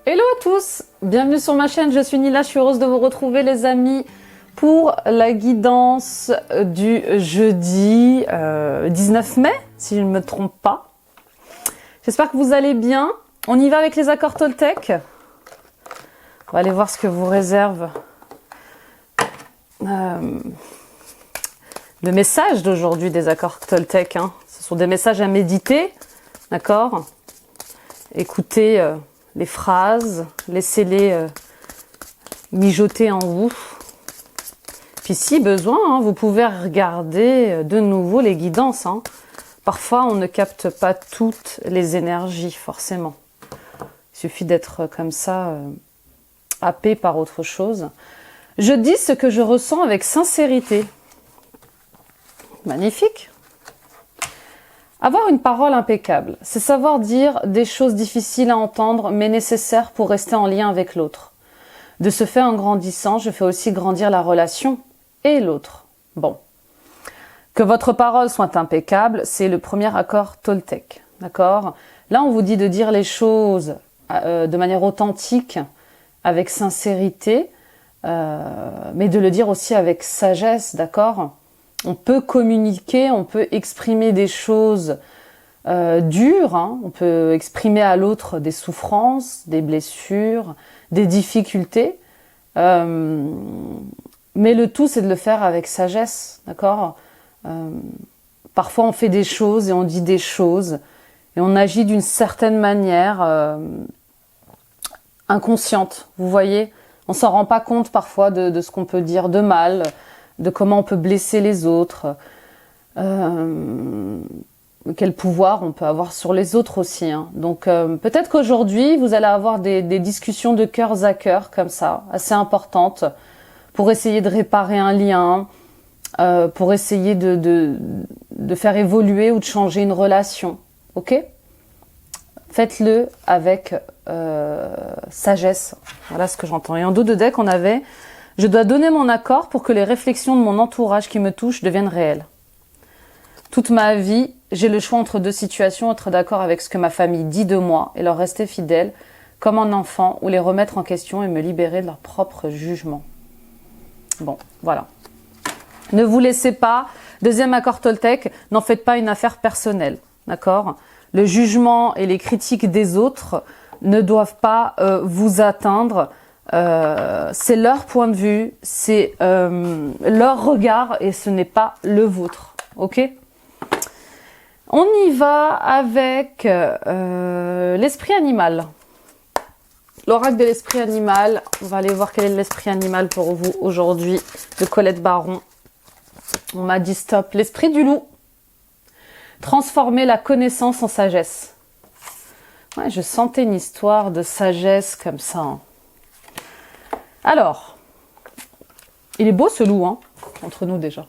Hello à tous, bienvenue sur ma chaîne, je suis Nila, je suis heureuse de vous retrouver les amis pour la guidance du jeudi 19 mai, si je ne me trompe pas. J'espère que vous allez bien. On y va avec les accords Toltec. On va aller voir ce que vous réserve le message d'aujourd'hui des accords Toltec. Hein. Ce sont des messages à méditer, d'accord? Écoutez les phrases, laissez-les mijoter en vous. Puis si besoin, hein, vous pouvez regarder de nouveau les guidances. Hein. Parfois, on ne capte pas toutes les énergies, forcément. Il suffit d'être comme ça, happé par autre chose. Je dis ce que je ressens avec sincérité. Magnifique. Avoir une parole impeccable, c'est savoir dire des choses difficiles à entendre, mais nécessaires pour rester en lien avec l'autre. De ce fait, en grandissant, je fais aussi grandir la relation et l'autre. Bon. Que votre parole soit impeccable, c'est le premier accord Toltec. D'accord ? Là, on vous dit de dire les choses de manière authentique, avec sincérité, mais de le dire aussi avec sagesse, d'accord ? On peut communiquer, on peut exprimer des choses dures, hein. On peut exprimer à l'autre des souffrances, des blessures, des difficultés. Mais le tout, c'est de le faire avec sagesse, d'accord ? Parfois, on fait des choses et on dit des choses et on agit d'une certaine manière inconsciente, vous voyez ? On s'en rend pas compte parfois de ce qu'on peut dire de mal, de comment on peut blesser les autres, quel pouvoir on peut avoir sur les autres aussi. Hein. Donc peut-être qu'aujourd'hui, vous allez avoir des discussions de cœur à cœur, comme ça, assez importantes, pour essayer de réparer un lien, pour essayer de faire évoluer ou de changer une relation. Ok ? Faites-le avec sagesse. Voilà ce que j'entends. Et en dos de deck, on avait... Je dois donner mon accord pour que les réflexions de mon entourage qui me touchent deviennent réelles. Toute ma vie, j'ai le choix entre deux situations, être d'accord avec ce que ma famille dit de moi et leur rester fidèle comme un enfant ou les remettre en question et me libérer de leur propre jugement. Bon, voilà. Ne vous laissez pas, deuxième accord Toltec, n'en faites pas une affaire personnelle, d'accord ? Le jugement et les critiques des autres ne doivent pas vous atteindre. C'est leur point de vue, c'est leur regard et ce n'est pas le vôtre, ok ? On y va avec l'esprit animal. L'oracle de l'esprit animal, on va aller voir quel est l'esprit animal pour vous aujourd'hui, de Colette Baron. On m'a dit stop, l'esprit du loup. Transformer la connaissance en sagesse. Ouais, je sentais une histoire de sagesse comme ça, hein. Alors, il est beau ce loup, hein, entre nous déjà.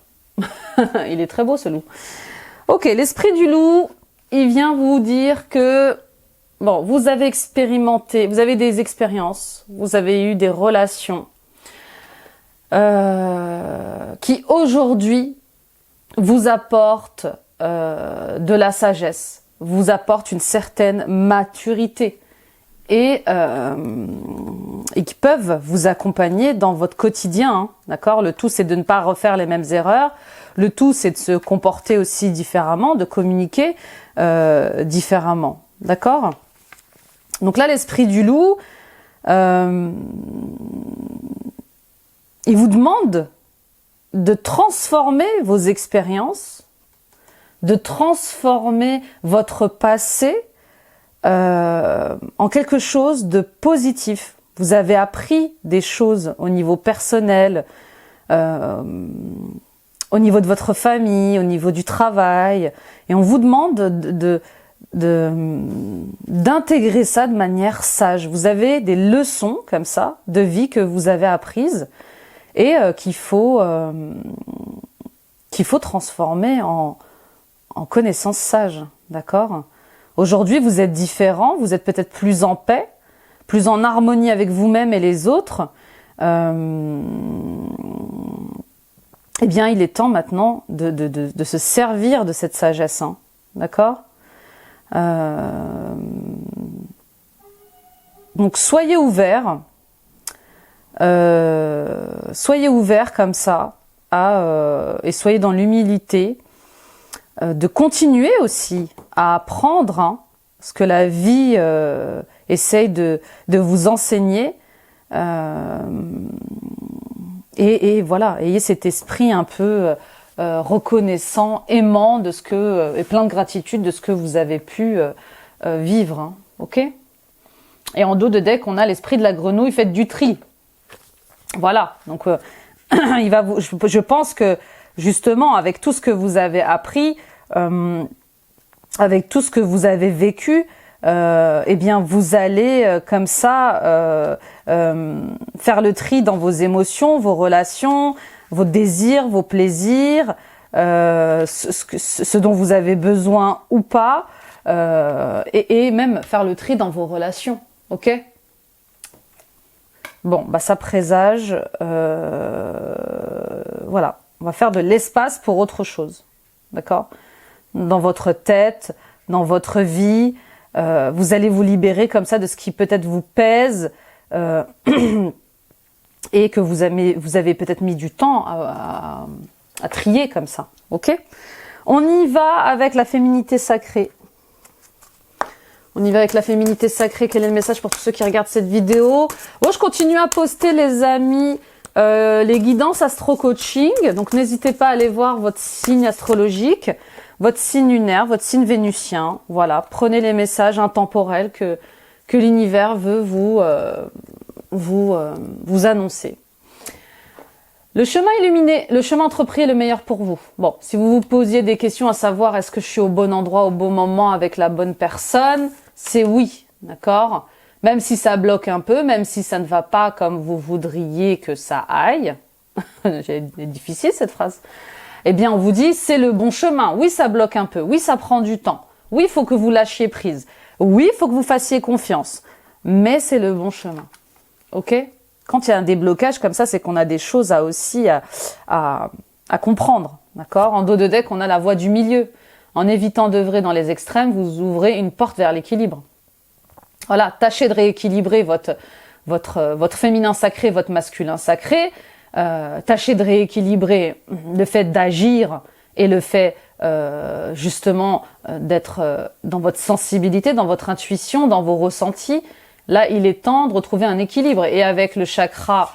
Il est très beau ce loup. Ok, l'esprit du loup, il vient vous dire que, bon, vous avez expérimenté, vous avez des expériences, vous avez eu des relations qui aujourd'hui vous apportent de la sagesse, vous apportent une certaine maturité. Et qui peuvent vous accompagner dans votre quotidien, hein, d'accord ? Le tout, c'est de ne pas refaire les mêmes erreurs. Le tout, c'est de se comporter aussi différemment, de communiquer différemment, d'accord ? Donc là, l'esprit du loup, il vous demande de transformer vos expériences, de transformer votre passé en quelque chose de positif. Vous avez appris des choses au niveau personnel, au niveau de votre famille, au niveau du travail, et on vous demande d'intégrer ça de manière sage. Vous avez des leçons comme ça de vie que vous avez apprises et qu'il faut transformer en connaissances sages, d'accord ? Aujourd'hui, vous êtes différent, vous êtes peut-être plus en paix, plus en harmonie avec vous-même et les autres. Eh bien, il est temps maintenant de se servir de cette sagesse, hein, d'accord ? Donc soyez ouverts comme ça et soyez dans l'humilité de continuer aussi à apprendre hein, ce que la vie essaye de vous enseigner et voilà, ayez cet esprit un peu reconnaissant, aimant de ce que et plein de gratitude de ce que vous avez pu vivre, hein, ok? Et en dos de deck, on a l'esprit de la grenouille, faites du tri. Voilà, donc je pense que justement avec tout ce que vous avez appris, avec tout ce que vous avez vécu, eh bien vous allez comme ça faire le tri dans vos émotions, vos relations, vos désirs, vos plaisirs, ce dont vous avez besoin ou pas, et même faire le tri dans vos relations, ok? Bon, bah ça présage, voilà, on va faire de l'espace pour autre chose, d'accord? Dans votre tête, dans votre vie, vous allez vous libérer comme ça de ce qui peut-être vous pèse et que vous avez peut-être mis du temps à trier comme ça, ok? On y va avec la féminité sacrée. On y va avec la féminité sacrée. Quel est le message pour tous ceux qui regardent cette vidéo? Bon, je continue à poster, les amis, les guidances astro-coaching. Donc, n'hésitez pas à aller voir votre signe astrologique, votre signe lunaire, votre signe vénusien. Voilà, prenez les messages intemporels que l'univers veut vous annoncer. Le chemin illuminé, le chemin entrepris est le meilleur pour vous. Bon, si vous vous posiez des questions à savoir est-ce que je suis au bon endroit, au bon moment, avec la bonne personne, c'est oui, d'accord? Même si ça bloque un peu, même si ça ne va pas comme vous voudriez que ça aille, c'est difficile cette phrase, eh bien on vous dit c'est le bon chemin. Oui, ça bloque un peu, oui, ça prend du temps, oui, il faut que vous lâchiez prise, oui, il faut que vous fassiez confiance, mais c'est le bon chemin, ok? Quand il y a un déblocage comme ça, c'est qu'on a des choses à comprendre, d'accord? En dos de deck, on a la voie du milieu. En évitant d'œuvrer dans les extrêmes, vous ouvrez une porte vers l'équilibre. Voilà, tâchez de rééquilibrer votre féminin sacré, votre masculin sacré. Tâchez de rééquilibrer le fait d'agir et le fait justement d'être dans votre sensibilité, dans votre intuition, dans vos ressentis. Là, il est temps de retrouver un équilibre. Et avec le chakra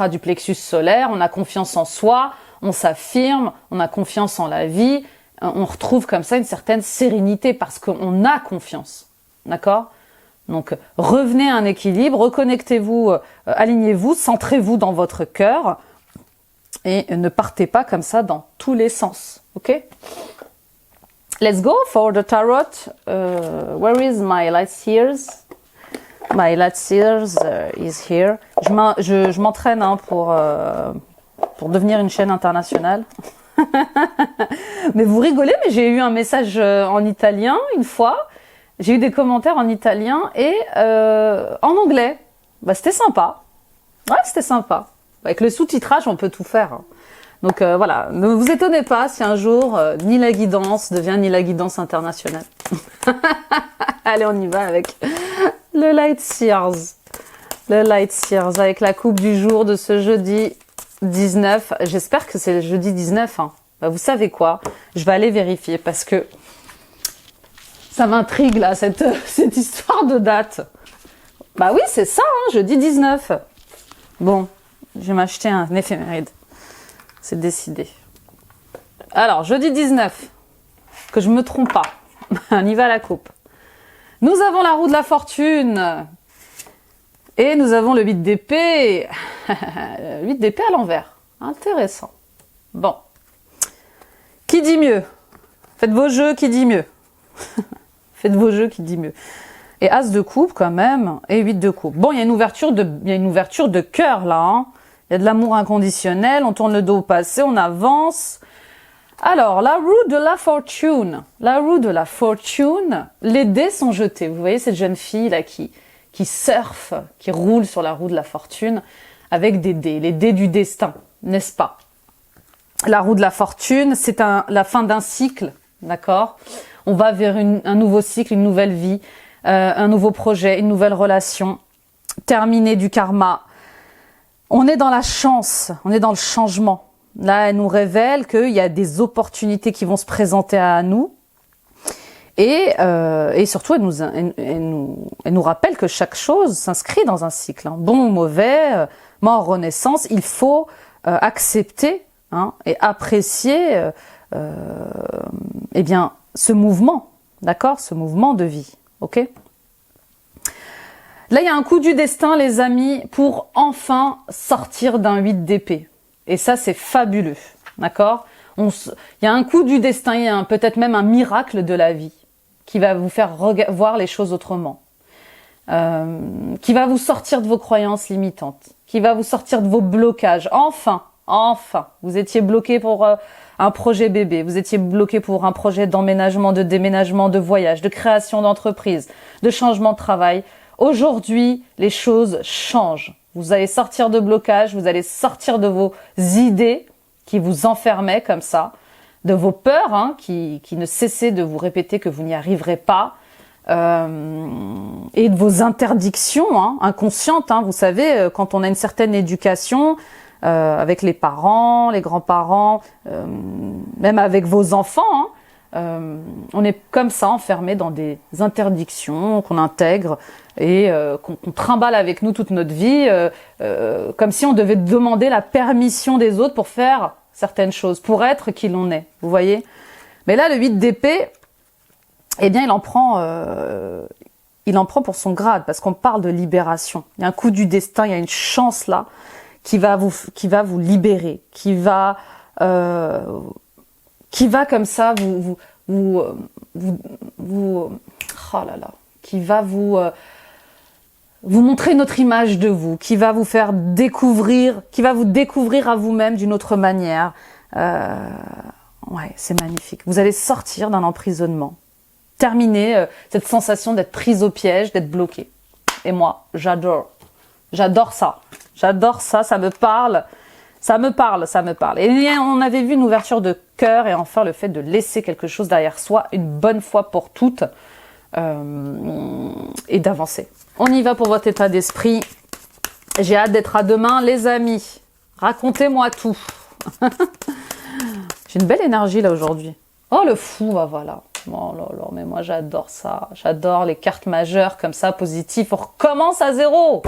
du plexus solaire, on a confiance en soi, on s'affirme, on a confiance en la vie, on retrouve comme ça une certaine sérénité parce qu'on a confiance. D'accord? Donc, revenez à un équilibre, reconnectez-vous, alignez-vous, centrez-vous dans votre cœur et ne partez pas comme ça dans tous les sens. Ok? Let's go for the tarot. Where is my light seers? My light seers is here. Je m'entraîne hein, pour devenir une chaîne internationale. Mais vous rigolez, mais j'ai eu un message en italien une fois. J'ai eu des commentaires en italien et en anglais. Bah, c'était sympa. Ouais, c'était sympa. Avec le sous-titrage, on peut tout faire. Hein. Donc voilà, ne vous étonnez pas si un jour, ni la guidance devient ni la guidance internationale. Allez, on y va avec le Light Seers. Le Light Seers avec la coupe du jour de ce jeudi 19. J'espère que c'est le jeudi 19. Hein. Bah, vous savez quoi? Je vais aller vérifier parce que ça m'intrigue là, cette histoire de date. Bah oui, c'est ça, hein, jeudi 19. Bon, je vais m'acheter un éphéméride. C'est décidé. Alors, jeudi 19, que je me trompe pas. On y va à la coupe. Nous avons la roue de la fortune. Et nous avons le 8 d'épée. Le 8 d'épée à l'envers. Intéressant. Bon. Qui dit mieux? Faites vos jeux, qui dit mieux? Faites vos jeux, qui dit mieux? Et As de coupe quand même. Et 8 de coupe. Bon, il y a une ouverture de cœur là, hein. Il y a de l'amour inconditionnel, on tourne le dos au passé, on avance. Alors, la roue de la fortune. La roue de la fortune, les dés sont jetés. Vous voyez cette jeune fille là qui surfe, qui roule sur la roue de la fortune avec des dés, les dés du destin, n'est-ce pas? La roue de la fortune, c'est la fin d'un cycle, d'accord? On va vers un nouveau cycle, une nouvelle vie. un nouveau projet, une nouvelle relation, terminer du karma. On est dans la chance, on est dans le changement. Là, elle nous révèle qu'il y a des opportunités qui vont se présenter à nous. Et surtout, elle nous rappelle que chaque chose s'inscrit dans un cycle. Hein. Bon ou mauvais, mort, renaissance, il faut accepter et apprécier eh bien, ce mouvement, d'accord, ce mouvement de vie, ok. Là, il y a un coup du destin, les amis, pour enfin sortir d'un 8 d'épée. Et ça, c'est fabuleux, d'accord. Il y a un coup du destin, il y a peut-être même un miracle de la vie qui va vous faire voir les choses autrement, qui va vous sortir de vos croyances limitantes, qui va vous sortir de vos blocages. Enfin, vous étiez bloqué pour un projet bébé, vous étiez bloqué pour un projet d'emménagement, de déménagement, de voyage, de création d'entreprise, de changement de travail. Aujourd'hui, les choses changent. Vous allez sortir de blocage, vous allez sortir de vos idées qui vous enfermaient comme ça, de vos peurs qui ne cessaient de vous répéter que vous n'y arriverez pas, et de vos interdictions inconscientes. Vous savez, quand on a une certaine éducation, avec les parents, les grands-parents, même avec vos enfants, on est comme ça enfermé dans des interdictions qu'on intègre et qu'on trimballe avec nous toute notre vie, comme si on devait demander la permission des autres pour faire certaines choses, pour être qui l'on est, vous voyez. Mais là, le 8 d'épée, eh bien, il en prend pour son grade, parce qu'on parle de libération. Il y a un coup du destin, il y a une chance là, qui va vous libérer, qui va comme ça qui va vous montrer notre image de vous, qui va vous faire découvrir, qui va vous découvrir à vous-même d'une autre manière. Ouais, c'est magnifique. Vous allez sortir d'un emprisonnement, terminer cette sensation d'être prise au piège, d'être bloqué. Et moi, j'adore ça. J'adore ça, ça me parle. Et on avait vu une ouverture de cœur et enfin le fait de laisser quelque chose derrière soi une bonne fois pour toutes et d'avancer. On y va pour votre état d'esprit. J'ai hâte d'être à demain, les amis. Racontez-moi tout. J'ai une belle énergie là aujourd'hui. Oh le fou, bah voilà. Oh là là, mais moi j'adore ça. J'adore les cartes majeures comme ça, positives. On recommence à zéro.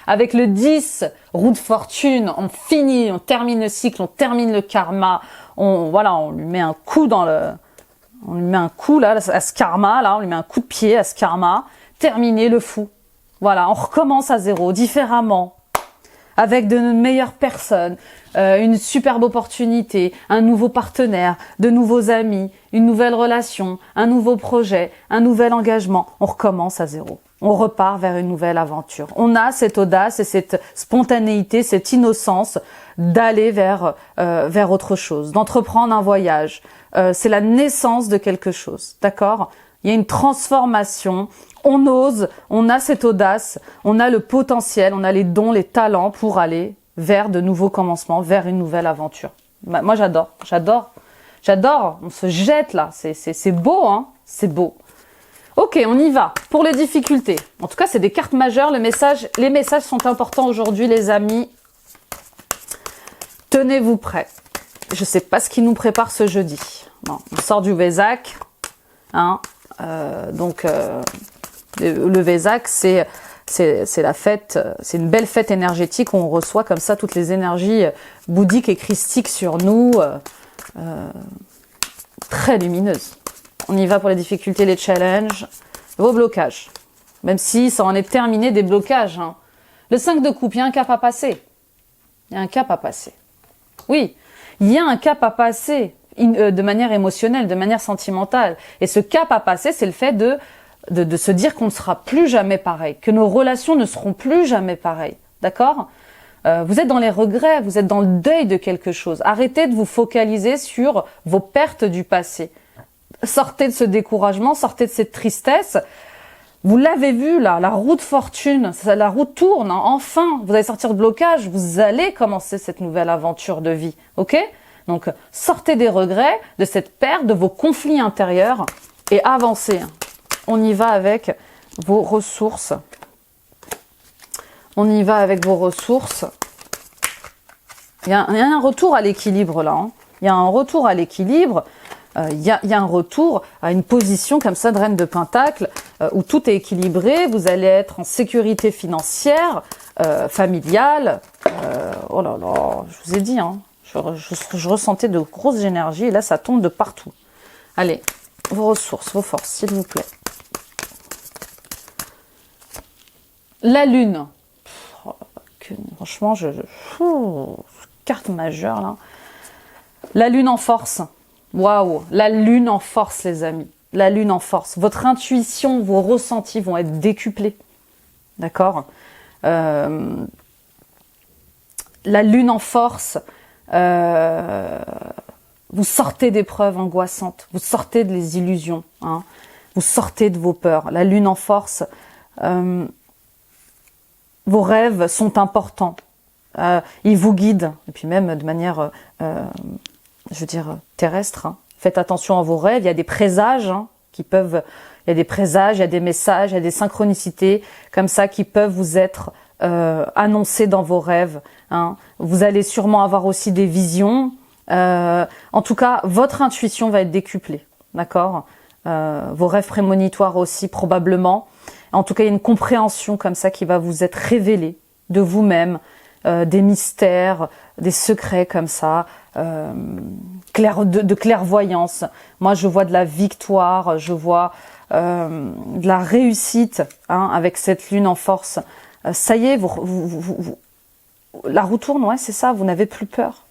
Avec le 10, roue de fortune, on finit, on termine le cycle, on termine le karma. On lui met un coup on lui met un coup là, à ce karma là, on lui met un coup de pied à ce karma. Terminé le fou. Voilà, on recommence à zéro, différemment. Avec de meilleures personnes, une superbe opportunité, un nouveau partenaire, de nouveaux amis, une nouvelle relation, un nouveau projet, un nouvel engagement. On recommence à zéro. On repart vers une nouvelle aventure. On a cette audace et cette spontanéité, cette innocence d'aller vers autre chose, d'entreprendre un voyage. C'est la naissance de quelque chose, d'accord ? Il y a une transformation. On ose, on a cette audace, on a le potentiel, on a les dons, les talents pour aller vers de nouveaux commencements, vers une nouvelle aventure. Moi, j'adore. On se jette là. C'est beau, c'est beau. Ok, on y va. Pour les difficultés. En tout cas, c'est des cartes majeures. Les messages sont importants aujourd'hui, les amis. Tenez-vous prêts. Je sais pas ce qui nous prépare ce jeudi. Bon, on sort du Vesak. Le Vesak, c'est la fête, c'est une belle fête énergétique où on reçoit comme ça toutes les énergies bouddhiques et christiques sur nous, très lumineuses. On y va pour les difficultés, les challenges, vos blocages. Même si ça en est terminé des blocages. Le 5 de coupe, il y a un cap à passer. Oui, il y a un cap à passer de manière émotionnelle, de manière sentimentale. Et ce cap à passer, c'est le fait de se dire qu'on ne sera plus jamais pareil, que nos relations ne seront plus jamais pareilles. D'accord ? Vous êtes dans les regrets, vous êtes dans le deuil de quelque chose. Arrêtez de vous focaliser sur vos pertes du passé. Sortez de ce découragement, sortez de cette tristesse. Vous l'avez vu là, la roue de fortune, la roue tourne. Enfin, vous allez sortir de blocage, vous allez commencer cette nouvelle aventure de vie. Ok ? Donc, sortez des regrets, de cette perte, de vos conflits intérieurs et avancez. On y va avec vos ressources. On y va avec vos ressources. Il y a un retour à l'équilibre là. Hein. Il y a un retour à l'équilibre. Il y a un retour à une position comme ça de reine de Pentacle où tout est équilibré. Vous allez être en sécurité financière, familiale. Oh là là, je vous ai dit, hein, je ressentais de grosses énergies et là ça tombe de partout. Allez, vos ressources, vos forces, s'il vous plaît. La lune. Franchement, carte majeure là. La lune en force. Waouh, la lune en force, les amis. La lune en force. Votre intuition, vos ressentis vont être décuplés. D'accord La lune en force. Vous sortez d'épreuves angoissantes. Vous sortez des illusions. Hein, vous sortez de vos peurs. La lune en force. Vos rêves sont importants. Ils vous guident. Et puis même de manière... je veux dire, terrestre. Hein. Faites attention à vos rêves. Il y a des présages hein, qui peuvent... Il y a des présages, il y a des messages, il y a des synchronicités comme ça qui peuvent vous être annoncés dans vos rêves. Hein. Vous allez sûrement avoir aussi des visions. En tout cas, votre intuition va être décuplée. D'accord Vos rêves prémonitoires aussi, probablement. En tout cas, il y a une compréhension comme ça qui va vous être révélée de vous-même, des mystères, des secrets comme ça, de clairvoyance. Moi, je vois de la victoire, je vois de la réussite hein, avec cette lune en force. Ça y est, la roue tourne, ouais, c'est ça, vous n'avez plus peur.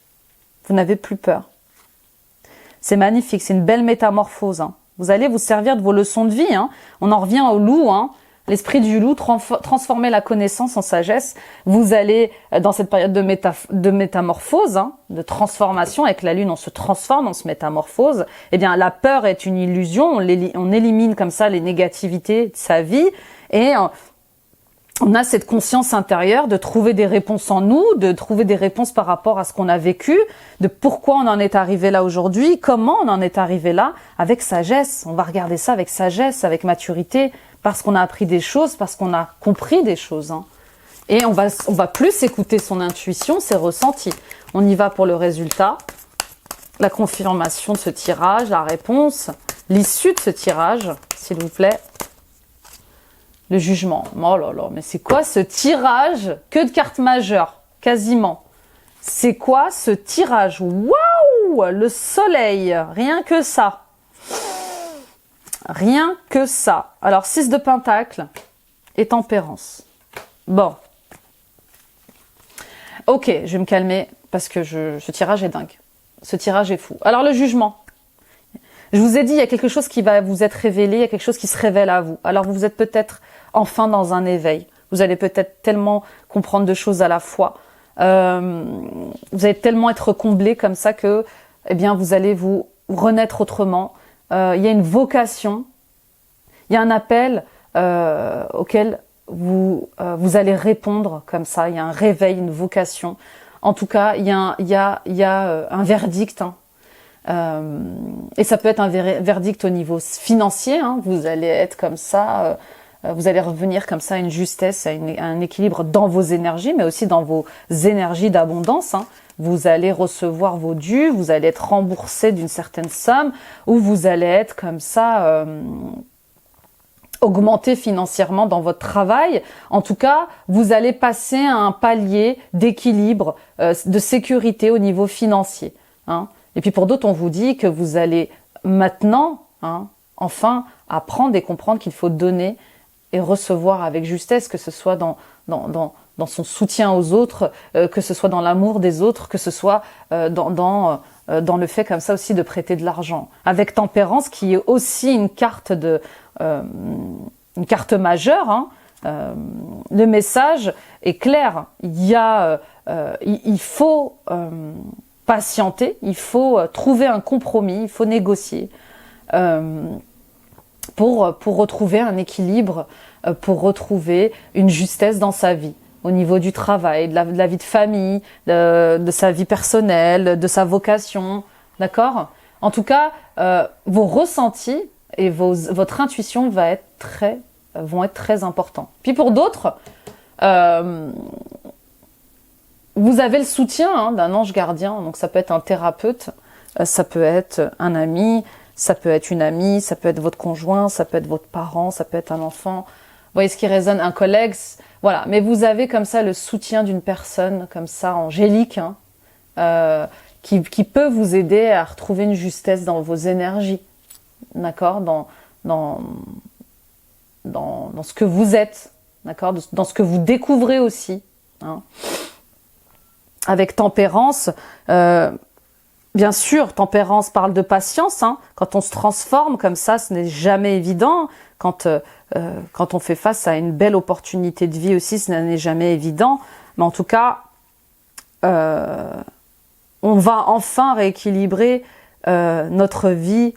Vous n'avez plus peur. C'est magnifique, c'est une belle métamorphose. Hein. Vous allez vous servir de vos leçons de vie. Hein. On en revient au loup, hein. L'esprit du loup, transformer la connaissance en sagesse. Vous allez, dans cette période de métamorphose, hein, de transformation, avec la lune, on se transforme, on se métamorphose. Eh bien, la peur est une illusion, on élimine comme ça les négativités de sa vie, et on a cette conscience intérieure de trouver des réponses en nous, de trouver des réponses par rapport à ce qu'on a vécu, de pourquoi on en est arrivé là aujourd'hui, comment on en est arrivé là, avec sagesse. On va regarder ça avec sagesse, avec maturité, parce qu'on a appris des choses, parce qu'on a compris des choses. Hein. Et on va plus écouter son intuition, ses ressentis. On y va pour le résultat, la confirmation de ce tirage, la réponse, l'issue de ce tirage, s'il vous plaît. Le jugement. Oh là là, mais c'est quoi ce tirage? Que de cartes majeures, quasiment. C'est quoi ce tirage? Waouh! Le soleil, rien que ça. Rien que ça. Alors, 6 de Pentacle et Tempérance. Bon. Ok, je vais me calmer parce que ce tirage est dingue. Ce tirage est fou. Alors, le jugement. Je vous ai dit, il y a quelque chose qui va vous être révélé, il y a quelque chose qui se révèle à vous. Alors, vous êtes peut-être enfin dans un éveil. Vous allez peut-être tellement comprendre de choses à la fois. Vous allez tellement être comblé comme ça que, eh bien, vous allez vous renaître autrement. Il y a une vocation, il y a un appel auquel vous allez répondre comme ça. Il y a un réveil, une vocation. En tout cas, il y a un verdict. Hein. Et ça peut être un verdict au niveau financier. Hein. Vous allez être comme ça, vous allez revenir comme ça à une justesse, à un équilibre dans vos énergies, mais aussi dans vos énergies d'abondance. Hein. Vous allez recevoir vos dus, vous allez être remboursé d'une certaine somme, ou vous allez être comme ça augmenté financièrement dans votre travail. En tout cas, vous allez passer à un palier d'équilibre, de sécurité au niveau financier. Hein. Et puis pour d'autres, on vous dit que vous allez maintenant, hein, enfin, apprendre et comprendre qu'il faut donner et recevoir avec justesse, que ce soit dans son soutien aux autres, que ce soit dans l'amour des autres, que ce soit dans le fait comme ça aussi de prêter de l'argent. Avec Tempérance, qui est aussi une carte majeure, hein, le message est clair. Il faut patienter, il faut trouver un compromis, il faut négocier pour retrouver un équilibre, pour retrouver une justesse dans sa vie, au niveau du travail, de la vie de famille, de sa vie personnelle, de sa vocation, d'accord? En tout cas, vos ressentis et votre intuition va être très vont être très importants. Puis pour d'autres, vous avez le soutien d'un ange gardien, donc ça peut être un thérapeute, ça peut être un ami, ça peut être une amie, ça peut être votre conjoint, ça peut être votre parent, ça peut être un enfant. Vous voyez ce qui résonne, un collègue, voilà. Mais vous avez comme ça le soutien d'une personne comme ça, angélique, qui peut vous aider à retrouver une justesse dans vos énergies, d'accord, dans ce que vous êtes, d'accord, dans ce que vous découvrez aussi, hein. Avec tempérance, bien sûr, tempérance parle de patience, hein. Quand on se transforme comme ça, ce n'est jamais évident. Quand on fait face à une belle opportunité de vie aussi, ce n'est jamais évident. Mais en tout cas, on va enfin rééquilibrer notre vie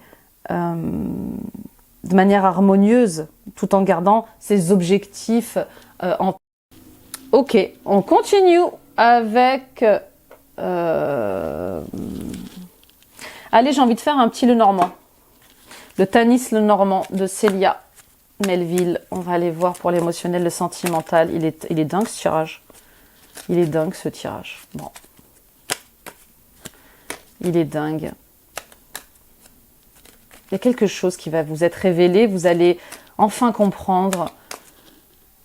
de manière harmonieuse, tout en gardant ses objectifs en... Ok, on continue avec... Allez, j'ai envie de faire un petit Lenormand. Le Tanis Lenormand de Célia Melville. On va aller voir pour l'émotionnel, le sentimental. Il est dingue ce tirage. Il est dingue ce tirage. Bon. Il est dingue. Il y a quelque chose qui va vous être révélé. Vous allez enfin comprendre.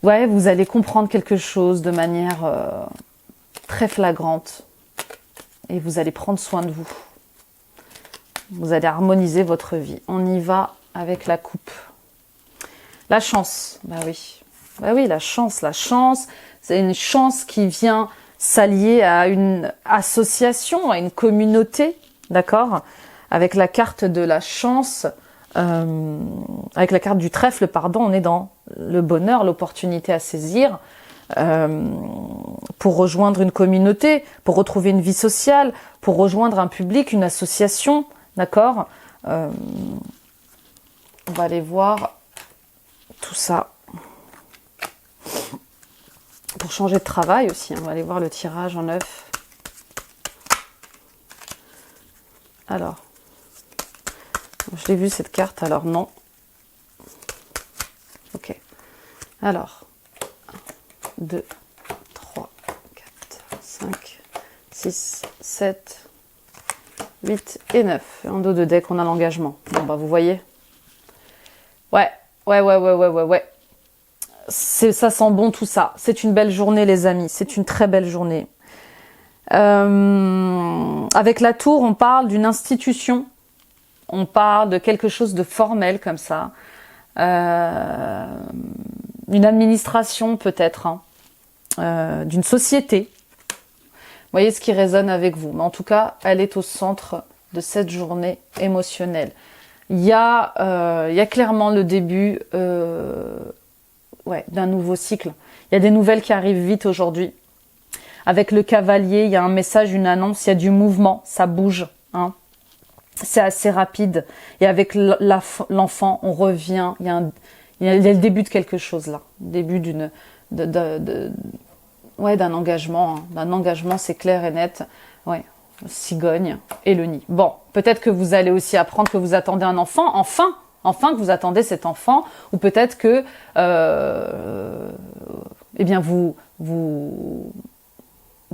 Ouais, vous allez comprendre quelque chose de manière très flagrante. Et vous allez prendre soin de vous. Vous allez harmoniser votre vie. On y va avec la coupe. La chance, bah oui. Bah oui, la chance, c'est une chance qui vient s'allier à une association, à une communauté, d'accord? Avec la carte de la chance, avec la carte du trèfle, pardon, on est dans le bonheur, l'opportunité à saisir, pour rejoindre une communauté, pour retrouver une vie sociale, pour rejoindre un public, une association, d'accord? On va aller voir tout ça. Pour changer de travail aussi, on va aller voir le tirage en neuf. Alors, je l'ai vu cette carte, alors non. Ok. Alors, 2, 3, 4, 5, 6, 7, 8 et 9. En dos de deck, on a l'engagement. Bon, bah, vous voyez. Ouais. Ça sent bon tout ça. C'est une belle journée, les amis. C'est une très belle journée. Avec la tour, on parle d'une institution. On parle de quelque chose de formel comme ça. Une administration peut-être. Hein. D'une société. Vous voyez ce qui résonne avec vous. Mais en tout cas, elle est au centre de cette journée émotionnelle. Il y a clairement le début d'un nouveau cycle. Il y a des nouvelles qui arrivent vite aujourd'hui. Avec le cavalier, il y a un message, une annonce, il y a du mouvement, ça bouge. Hein. C'est assez rapide. Et avec l'enfant, on revient. Il y a le début de quelque chose là. Le début d'un engagement. Hein. D'un engagement, c'est clair et net. Ouais. Cigogne et le nid. Bon, peut-être que vous allez aussi apprendre que vous attendez un enfant, enfin que vous attendez cet enfant, ou peut-être que eh bien vous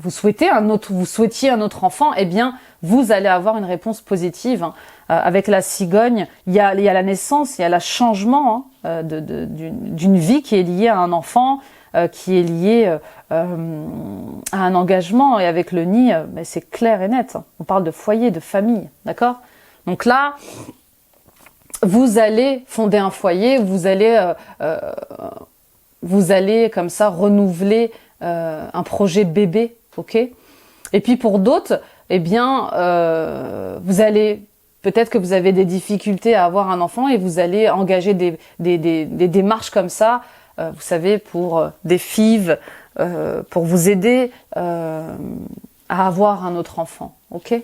souhaitiez un autre enfant, eh bien vous allez avoir une réponse positive. Hein. Avec la cigogne, il y a la naissance, il y a le changement d'une vie qui est liée à un enfant, qui est lié à un engagement. Et avec le nid, c'est clair et net. On parle de foyer, de famille, d'accord? Donc là, vous allez fonder un foyer, vous allez comme ça renouveler un projet bébé, ok? Et puis pour d'autres, eh bien, peut-être que vous avez des difficultés à avoir un enfant et vous allez engager des démarches comme ça. Vous savez, pour des FIV, pour vous aider à avoir un autre enfant, ok?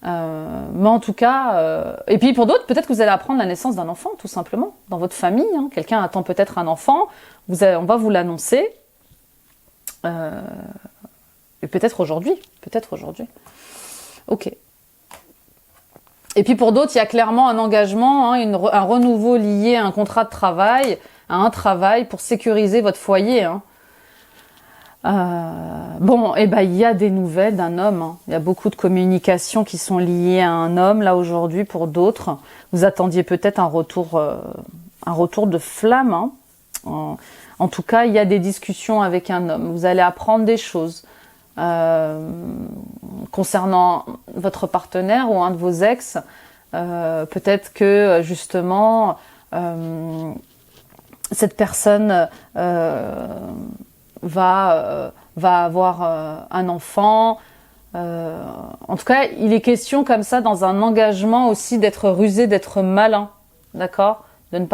Mais en tout cas, et puis pour d'autres, peut-être que vous allez apprendre la naissance d'un enfant, tout simplement, dans votre famille. Hein. Quelqu'un attend peut-être un enfant, on va vous l'annoncer, et peut-être aujourd'hui, Ok. Et puis pour d'autres, il y a clairement un engagement, hein, un renouveau lié à un contrat de travail, à un travail pour sécuriser votre foyer. Hein. Bon, et ben il y a des nouvelles d'un homme. Hein. Il y a beaucoup de communications qui sont liées à un homme là aujourd'hui. Pour d'autres, vous attendiez peut-être un retour de flamme. Hein. En tout cas, il y a des discussions avec un homme. Vous allez apprendre des choses concernant votre partenaire ou un de vos ex. Peut-être que justement cette personne va avoir un enfant. En tout cas, il est question comme ça dans un engagement aussi d'être rusé, d'être malin, d'accord, de ne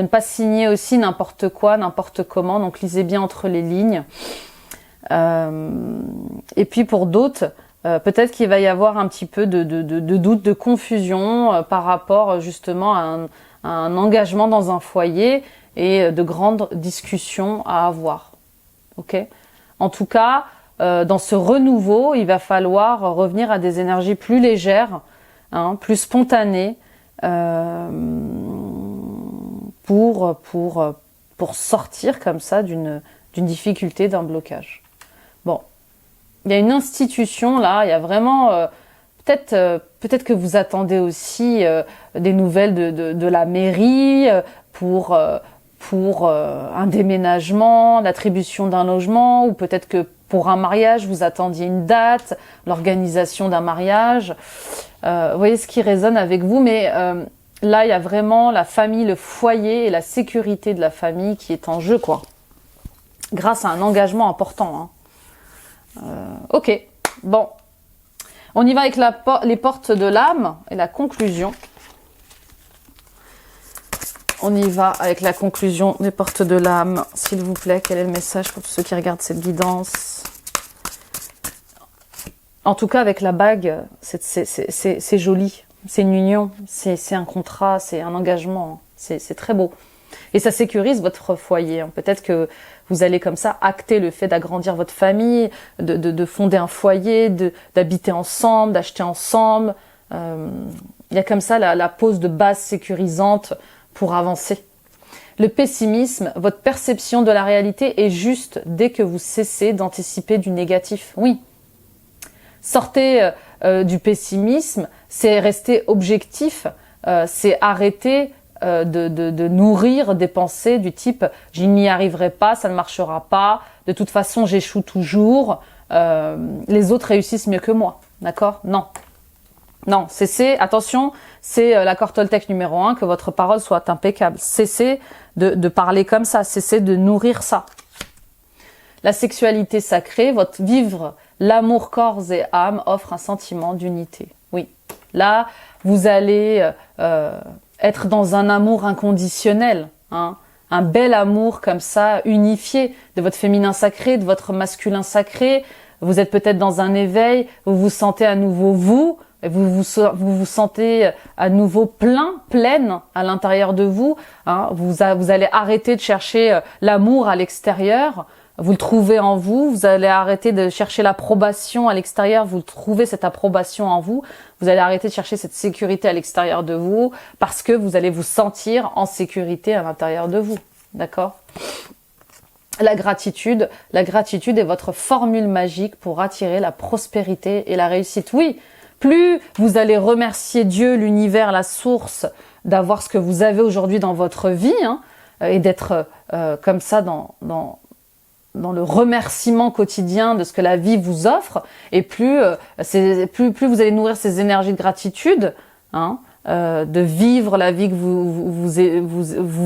pas signer aussi n'importe quoi, n'importe comment. Donc lisez bien entre les lignes. Et puis pour d'autres, peut-être qu'il va y avoir un petit peu de doute, de confusion par rapport justement à un engagement dans un foyer et de grandes discussions à avoir. Ok ? En tout cas, dans ce renouveau, il va falloir revenir à des énergies plus légères, hein, plus spontanées, pour sortir comme ça d'une difficulté, d'un blocage. Bon, il y a une institution là, il y a vraiment peut-être que vous attendez aussi des nouvelles de la mairie pour un déménagement, l'attribution d'un logement, ou peut-être que pour un mariage, vous attendiez une date, l'organisation d'un mariage. Vous voyez ce qui résonne avec vous, mais là, il y a vraiment la famille, le foyer et la sécurité de la famille qui est en jeu, quoi. Grâce à un engagement important. Hein. Ok, bon. On y va avec les portes de l'âme et la conclusion. On y va avec la conclusion des portes de l'âme. S'il vous plaît, quel est le message pour tous ceux qui regardent cette guidance? En tout cas, avec la bague, c'est joli. C'est une union, c'est un contrat, c'est un engagement. C'est très beau. Et ça sécurise votre foyer. Peut-être que vous allez comme ça acter le fait d'agrandir votre famille, de fonder un foyer, d'habiter ensemble, d'acheter ensemble. Il y a comme ça la pose de base sécurisante pour avancer. Le pessimisme, votre perception de la réalité est juste dès que vous cessez d'anticiper du négatif. Oui. Sortez du pessimisme, c'est rester objectif, c'est arrêter de nourrir des pensées du type « je n'y arriverai pas, ça ne marchera pas, de toute façon j'échoue toujours, les autres réussissent mieux que moi ». D'accord ? Non. Non, cessez, attention, c'est l'accord Toltec numéro 1, que votre parole soit impeccable. Cessez de parler comme ça, cessez de nourrir ça. La sexualité sacrée, votre vivre l'amour corps et âme offre un sentiment d'unité. Oui, là, vous allez être dans un amour inconditionnel, hein, un bel amour comme ça, unifié, de votre féminin sacré, de votre masculin sacré. Vous êtes peut-être dans un éveil, vous vous sentez à nouveau vous sentez à nouveau pleine à l'intérieur de vous. Hein, vous allez arrêter de chercher l'amour à l'extérieur. Vous le trouvez en vous, vous allez arrêter de chercher l'approbation à l'extérieur, vous trouvez cette approbation en vous, vous allez arrêter de chercher cette sécurité à l'extérieur de vous, parce que vous allez vous sentir en sécurité à l'intérieur de vous, d'accord ? La gratitude est votre formule magique pour attirer la prospérité et la réussite. Oui, plus vous allez remercier Dieu, l'univers, la source, d'avoir ce que vous avez aujourd'hui dans votre vie, hein, et d'être comme ça dans le remerciement quotidien de ce que la vie vous offre, et plus vous allez nourrir ces énergies de gratitude, hein, de vivre la vie que vous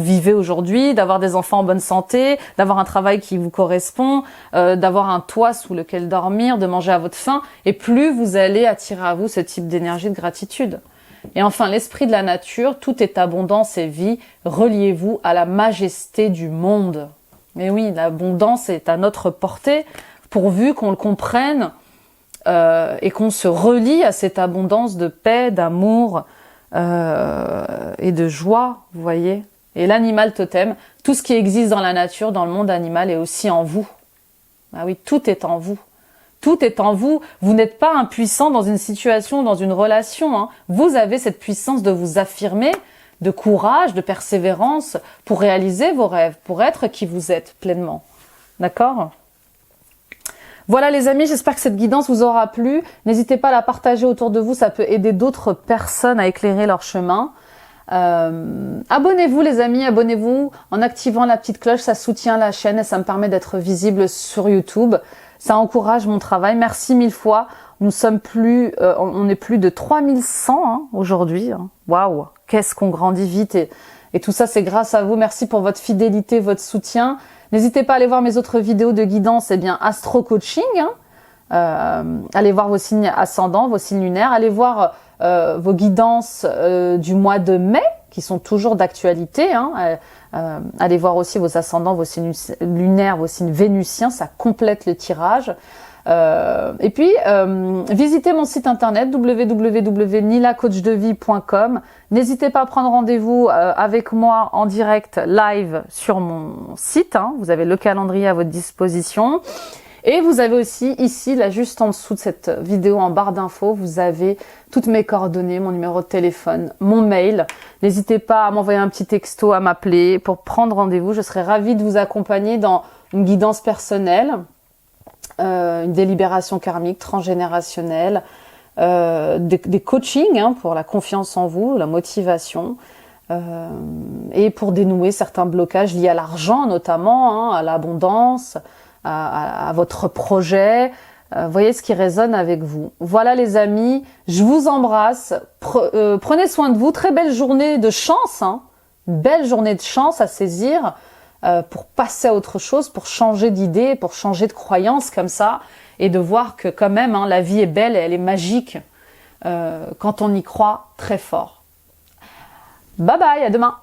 vivez aujourd'hui, d'avoir des enfants en bonne santé, d'avoir un travail qui vous correspond, d'avoir un toit sous lequel dormir, de manger à votre faim, et plus vous allez attirer à vous ce type d'énergie de gratitude. Et enfin, l'esprit de la nature, tout est abondance et vie, reliez-vous à la majesté du monde. Mais oui, l'abondance est à notre portée, pourvu qu'on le comprenne et qu'on se relie à cette abondance de paix, d'amour et de joie, vous voyez. Et l'animal totem, tout ce qui existe dans la nature, dans le monde animal, est aussi en vous. Ah oui, tout est en vous. Tout est en vous. Vous n'êtes pas impuissant dans une situation, dans une relation, hein. Vous avez cette puissance de vous affirmer, de courage, de persévérance pour réaliser vos rêves, pour être qui vous êtes pleinement. D'accord ? Voilà les amis, j'espère que cette guidance vous aura plu. N'hésitez pas à la partager autour de vous, ça peut aider d'autres personnes à éclairer leur chemin. Abonnez-vous les amis, abonnez-vous en activant la petite cloche, ça soutient la chaîne et ça me permet d'être visible sur YouTube. Ça encourage mon travail, merci mille fois. Nous sommes on est plus de 3100 hein, aujourd'hui. Hein. Waouh, qu'est-ce qu'on grandit vite et tout ça c'est grâce à vous. Merci pour votre fidélité, votre soutien. N'hésitez pas à aller voir mes autres vidéos de guidance, Astro Coaching. Hein. Allez voir vos signes ascendants, vos signes lunaires. Allez voir vos guidances du mois de mai, qui sont toujours d'actualité. Hein. Allez voir aussi vos ascendants, vos signes lunaires, vos signes vénusiens. Ça complète le tirage. Et puis, visitez mon site internet www.nilacoachdevie.com. N'hésitez pas à prendre rendez-vous avec moi en direct live sur mon site. Hein. Vous avez le calendrier à votre disposition. Et vous avez aussi ici, là juste en dessous de cette vidéo en barre d'infos, vous avez toutes mes coordonnées, mon numéro de téléphone, mon mail. N'hésitez pas à m'envoyer un petit texto, à m'appeler pour prendre rendez-vous. Je serai ravie de vous accompagner dans une guidance personnelle. Une délibération karmique transgénérationnelle, des coachings hein, pour la confiance en vous, la motivation, et pour dénouer certains blocages liés à l'argent notamment, hein, à l'abondance, à votre projet. Voyez ce qui résonne avec vous. Voilà les amis, je vous embrasse. Prenez soin de vous. Très belle journée de chance, hein, une belle journée de chance à saisir. Pour passer à autre chose, pour changer d'idée, pour changer de croyance comme ça, et de voir que quand même, hein, la vie est belle et elle est magique quand on y croit très fort. Bye bye, à demain.